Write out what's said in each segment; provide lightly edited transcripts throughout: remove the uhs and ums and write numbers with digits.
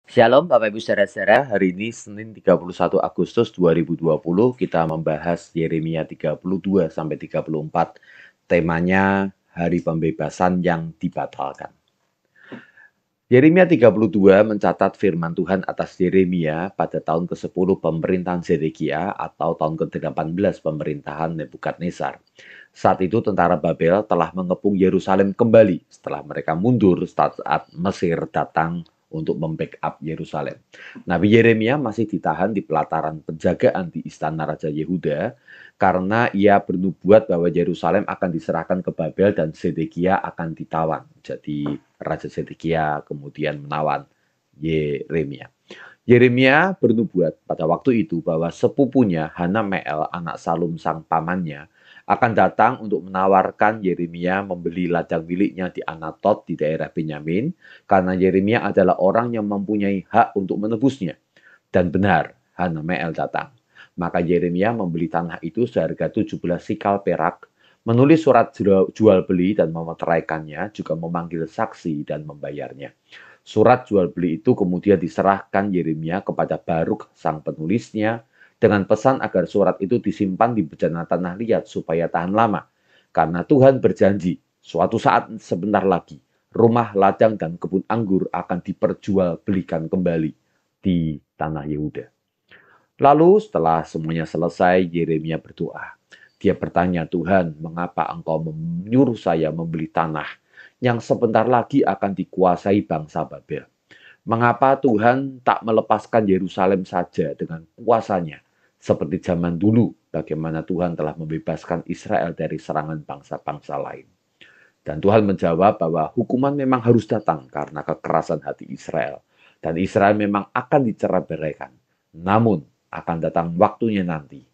Shalom Bapak Ibu Saudara-saudara, hari ini Senin 31 Agustus 2020 kita membahas Yeremia 32 sampai 34. Temanya Hari Pembebasan yang Dibatalkan. Yeremia 32 mencatat firman Tuhan atas Yeremia pada tahun ke-10 pemerintahan Zedekia atau tahun ke-18 pemerintahan Nebukadnezar. Saat itu tentara Babel telah mengepung Yerusalem kembali setelah mereka mundur saat Mesir datang untuk membackup Yerusalem. Nabi Yeremia masih ditahan di pelataran penjagaan di istana Raja Yehuda karena ia bernubuat bahwa Yerusalem akan diserahkan ke Babel dan Zedekia akan ditawan. Jadi Raja Zedekia kemudian menawan Yeremia. Yeremia bernubuat pada waktu itu bahwa sepupunya Hanameel, anak Salum sang pamannya, akan datang untuk menawarkan Yeremia membeli ladang miliknya di Anatot di daerah Benyamin, karena Yeremia adalah orang yang mempunyai hak untuk menebusnya. Dan benar, Hanameel datang. Maka Yeremia membeli tanah itu seharga 17 sikal perak, menulis surat jual beli dan memeteraikannya, juga memanggil saksi dan membayarnya. Surat jual beli itu kemudian diserahkan Yeremia kepada Baruk sang penulisnya dengan pesan agar surat itu disimpan di bejana tanah liat supaya tahan lama. Karena Tuhan berjanji suatu saat sebentar lagi rumah, ladang, dan kebun anggur akan diperjualbelikan kembali di tanah Yehuda. Lalu setelah semuanya selesai, Yeremia berdoa. Dia bertanya, Tuhan, mengapa engkau menyuruh saya membeli tanah yang sebentar lagi akan dikuasai bangsa Babel? Mengapa Tuhan tak melepaskan Yerusalem saja dengan kuasanya, seperti zaman dulu, bagaimana Tuhan telah membebaskan Israel dari serangan bangsa-bangsa lain? Dan Tuhan menjawab bahwa hukuman memang harus datang karena kekerasan hati Israel. Dan Israel memang akan dicerai-beraikan. Namun, akan datang waktunya nanti.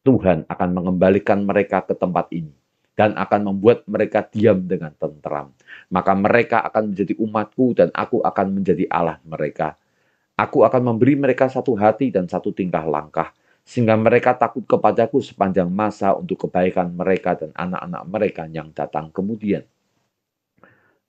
Tuhan akan mengembalikan mereka ke tempat ini dan akan membuat mereka diam dengan tentram. Maka mereka akan menjadi umatku dan aku akan menjadi Allah mereka. Aku akan memberi mereka satu hati dan satu tingkah langkah, sehingga mereka takut kepadaku sepanjang masa untuk kebaikan mereka dan anak-anak mereka yang datang kemudian.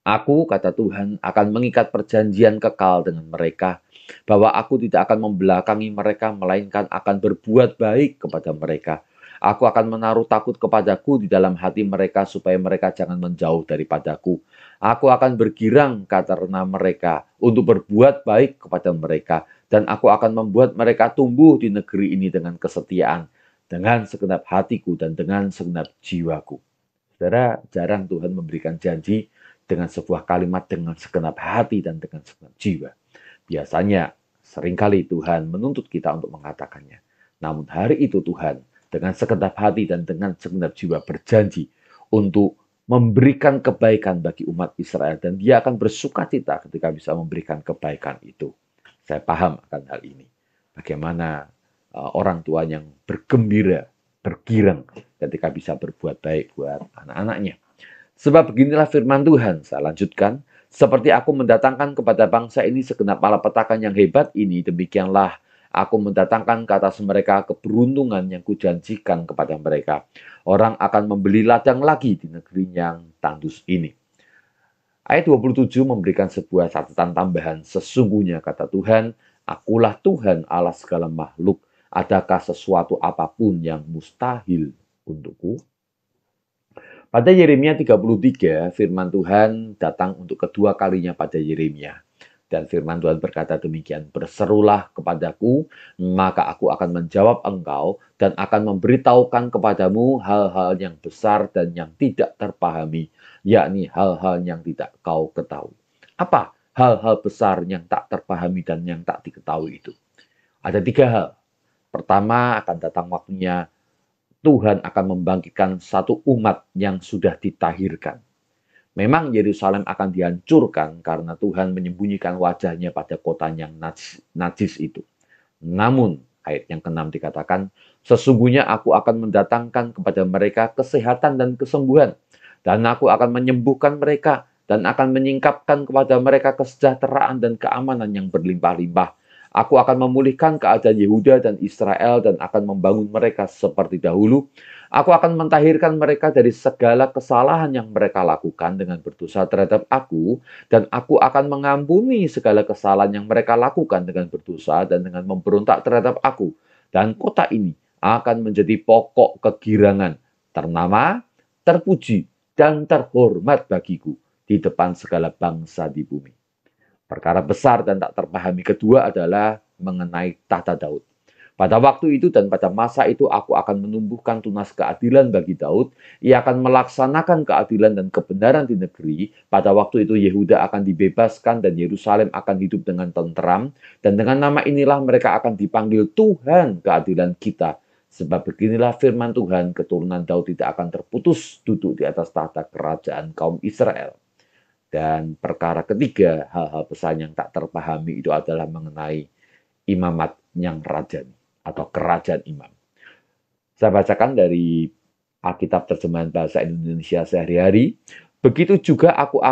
Aku, kata Tuhan, akan mengikat perjanjian kekal dengan mereka, bahwa aku tidak akan membelakangi mereka, melainkan akan berbuat baik kepada mereka. Aku akan menaruh takut kepadaku di dalam hati mereka, supaya mereka jangan menjauh daripadaku. Aku akan bergirang karena mereka, untuk berbuat baik kepada mereka, dan aku akan membuat mereka tumbuh di negeri ini dengan kesetiaan, dengan segenap hatiku dan dengan segenap jiwaku. Saudara, jarang Tuhan memberikan janji dengan sebuah kalimat dengan segenap hati dan dengan segenap jiwa. Biasanya, seringkali Tuhan menuntut kita untuk mengatakannya. Namun hari itu Tuhan dengan segenap hati dan dengan segenap jiwa berjanji untuk memberikan kebaikan bagi umat Israel. Dan dia akan bersukacita ketika bisa memberikan kebaikan itu. Saya paham akan hal ini. Bagaimana orang tua yang bergembira, bergirang ketika bisa berbuat baik buat anak-anaknya. Sebab beginilah firman Tuhan, saya lanjutkan. Seperti aku mendatangkan kepada bangsa ini segenap malapetakan yang hebat ini, demikianlah aku mendatangkan ke atas mereka keberuntungan yang kujanjikan kepada mereka. Orang akan membeli ladang lagi di negeri yang tandus ini. Ayat 27 memberikan sebuah catatan tambahan. Sesungguhnya kata Tuhan, akulah Tuhan Allah segala makhluk. Adakah sesuatu apapun yang mustahil untukku? Pada Yeremia 33, firman Tuhan datang untuk kedua kalinya pada Yeremia. Dan firman Tuhan berkata demikian, berserulah kepadaku, maka aku akan menjawab engkau dan akan memberitahukan kepadamu hal-hal yang besar dan yang tidak terpahami, yakni hal-hal yang tidak kau ketahui. Apa hal-hal besar yang tak terpahami dan yang tak diketahui itu? Ada tiga hal. Pertama, akan datang waktunya Tuhan akan membangkitkan satu umat yang sudah ditahirkan. Memang Yerusalem akan dihancurkan karena Tuhan menyembunyikan wajahnya pada kota yang najis itu. Namun, ayat yang ke-6 dikatakan, sesungguhnya aku akan mendatangkan kepada mereka kesehatan dan kesembuhan, dan aku akan menyembuhkan mereka, dan akan menyingkapkan kepada mereka kesejahteraan dan keamanan yang berlimpah-limpah. Aku akan memulihkan keadaan Yehuda dan Israel dan akan membangun mereka seperti dahulu. Aku akan mentahirkan mereka dari segala kesalahan yang mereka lakukan dengan berdosa terhadap aku, dan aku akan mengampuni segala kesalahan yang mereka lakukan dengan berdosa dan dengan memberontak terhadap aku. Dan kota ini akan menjadi pokok kegirangan, ternama, terpuji, dan terhormat bagiku di depan segala bangsa di bumi. Perkara besar dan tak terpahami kedua adalah mengenai tahta Daud. Pada waktu itu dan pada masa itu aku akan menumbuhkan tunas keadilan bagi Daud. Ia akan melaksanakan keadilan dan kebenaran di negeri. Pada waktu itu Yehuda akan dibebaskan dan Yerusalem akan hidup dengan tentram. Dan dengan nama inilah mereka akan dipanggil Tuhan keadilan kita. Sebab beginilah firman Tuhan, keturunan Daud tidak akan terputus duduk di atas tahta kerajaan kaum Israel. Dan perkara ketiga, hal-hal besar yang tak terpahami itu adalah mengenai imamat yang rajani atau kerajaan imam. Saya bacakan dari Alkitab terjemahan bahasa Indonesia sehari-hari. Begitu juga aku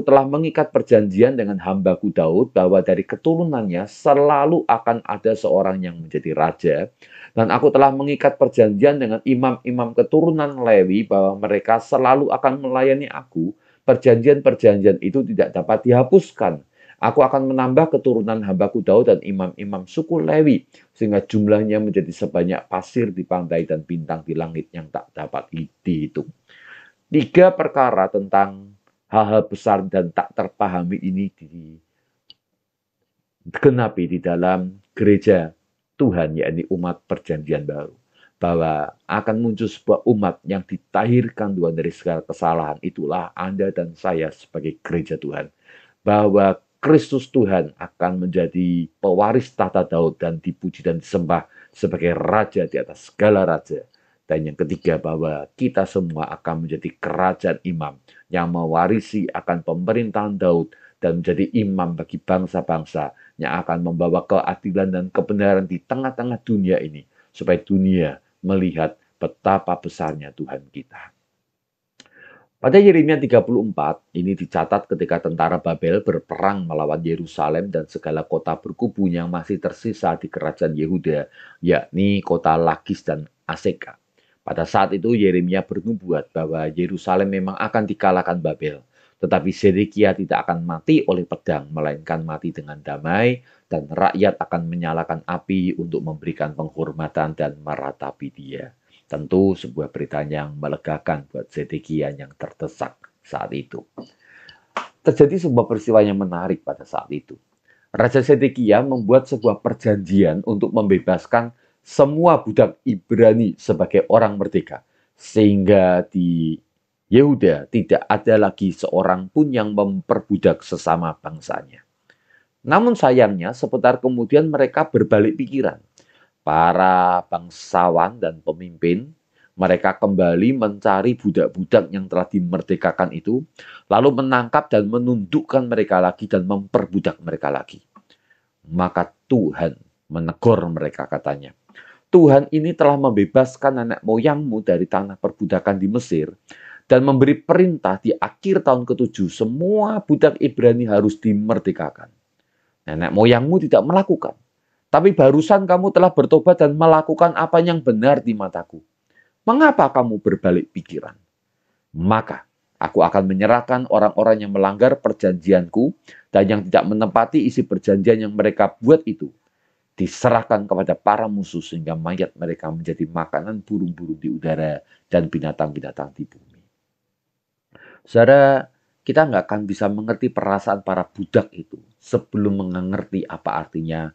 telah mengikat perjanjian dengan hambaku Daud bahwa dari keturunannya selalu akan ada seorang yang menjadi raja. Dan aku telah mengikat perjanjian dengan imam-imam keturunan Lewi bahwa mereka selalu akan melayani aku. Perjanjian-perjanjian itu tidak dapat dihapuskan. Aku akan menambah keturunan hambaku Daud dan imam-imam suku Lewi, sehingga jumlahnya menjadi sebanyak pasir di pantai dan bintang di langit yang tak dapat dihitung. 3 perkara tentang hal-hal besar dan tak terpahami ini digenapi di dalam gereja Tuhan, yakni umat perjanjian baru. Bahwa akan muncul sebuah umat yang ditahirkan Tuhan dari segala kesalahan. Itulah Anda dan saya sebagai gereja Tuhan. Bahwa Kristus Tuhan akan menjadi pewaris tahta Daud dan dipuji dan disembah sebagai raja di atas segala raja. Dan yang ketiga, bahwa kita semua akan menjadi kerajaan imam yang mewarisi akan pemerintahan Daud dan menjadi imam bagi bangsa-bangsa yang akan membawa keadilan dan kebenaran di tengah-tengah dunia ini, supaya dunia melihat betapa besarnya Tuhan kita. Pada Yeremia 34, ini dicatat ketika tentara Babel berperang melawan Yerusalem dan segala kota berkubu yang masih tersisa di kerajaan Yehuda, yakni kota Lakis dan Aseka. Pada saat itu Yeremia bernubuat bahwa Yerusalem memang akan dikalahkan Babel. Tetapi Zedekia tidak akan mati oleh pedang, melainkan mati dengan damai, dan rakyat akan menyalakan api untuk memberikan penghormatan dan meratapi dia. Tentu sebuah berita yang melegakan buat Zedekia yang terdesak saat itu. Terjadi sebuah peristiwa yang menarik pada saat itu. Raja Zedekia membuat sebuah perjanjian untuk membebaskan semua budak Ibrani sebagai orang merdeka. Sehingga di Yehuda tidak ada lagi seorang pun yang memperbudak sesama bangsanya. Namun sayangnya sebentar kemudian mereka berbalik pikiran. Para bangsawan dan pemimpin, mereka kembali mencari budak-budak yang telah dimerdekakan itu, lalu menangkap dan menundukkan mereka lagi dan memperbudak mereka lagi. Maka Tuhan menegur mereka, katanya, Tuhan ini telah membebaskan nenek moyangmu dari tanah perbudakan di Mesir, dan memberi perintah di akhir tahun ke-7 semua budak Ibrani harus dimerdekakan. Nenek moyangmu tidak melakukan. Tapi barusan kamu telah bertobat dan melakukan apa yang benar di mataku. Mengapa kamu berbalik pikiran? Maka aku akan menyerahkan orang-orang yang melanggar perjanjianku dan yang tidak menepati isi perjanjian yang mereka buat itu. Diserahkan kepada para musuh sehingga mayat mereka menjadi makanan burung-burung di udara dan binatang-binatang di bumi. Saudara, kita nggak akan bisa mengerti perasaan para budak itu sebelum mengerti apa artinya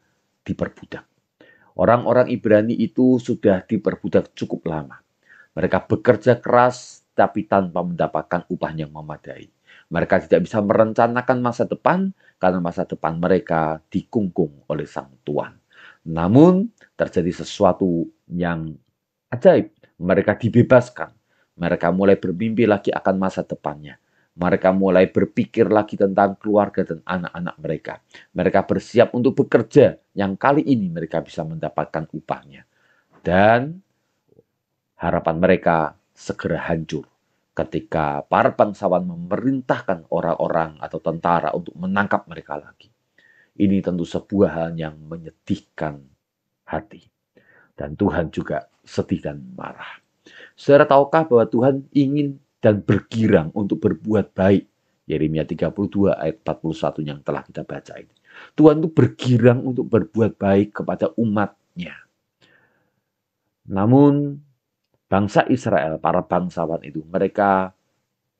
diperbudak. Orang-orang Ibrani itu sudah diperbudak cukup lama. Mereka bekerja keras tapi tanpa mendapatkan upah yang memadai. Mereka tidak bisa merencanakan masa depan karena masa depan mereka dikungkung oleh sang tuan. Namun terjadi sesuatu yang ajaib. Mereka dibebaskan. Mereka mulai bermimpi lagi akan masa depannya. Mereka mulai berpikir lagi tentang keluarga dan anak-anak mereka. Mereka bersiap untuk bekerja yang kali ini mereka bisa mendapatkan upahnya. Dan harapan mereka segera hancur ketika para bangsawan memerintahkan orang-orang atau tentara untuk menangkap mereka lagi. Ini tentu sebuah hal yang menyedihkan hati. Dan Tuhan juga sedih dan marah. Saudara tahukah bahwa Tuhan ingin dan bergirang untuk berbuat baik? Yeremia 32 ayat 41 yang telah kita baca ini. Tuhan itu bergirang untuk berbuat baik kepada umatnya. Namun bangsa Israel, para bangsawan itu, mereka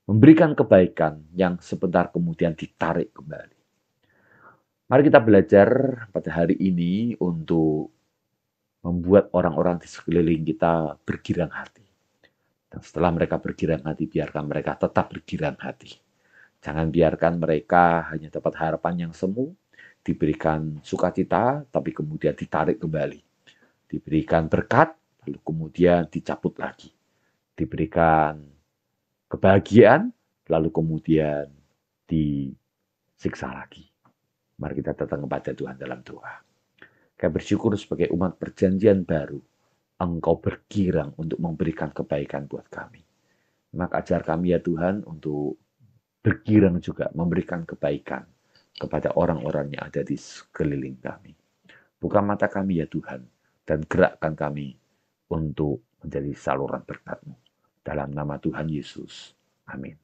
memberikan kebaikan yang sebentar kemudian ditarik kembali. Mari kita belajar pada hari ini untuk membuat orang-orang di sekeliling kita bergirang hati. Dan setelah mereka bergirang hati, biarkan mereka tetap bergirang hati. Jangan biarkan mereka hanya dapat harapan yang semu, diberikan sukacita, tapi kemudian ditarik kembali. Diberikan berkat, lalu kemudian dicabut lagi. Diberikan kebahagiaan, lalu kemudian disiksa lagi. Mari kita datang kepada Tuhan dalam doa. Kami bersyukur sebagai umat perjanjian baru, Engkau bergirang untuk memberikan kebaikan buat kami. Maka ajar kami ya Tuhan untuk bergirang juga memberikan kebaikan kepada orang-orang yang ada di sekeliling kami. Buka mata kami ya Tuhan, dan gerakkan kami untuk menjadi saluran berkat-Mu. Dalam nama Tuhan Yesus. Amin.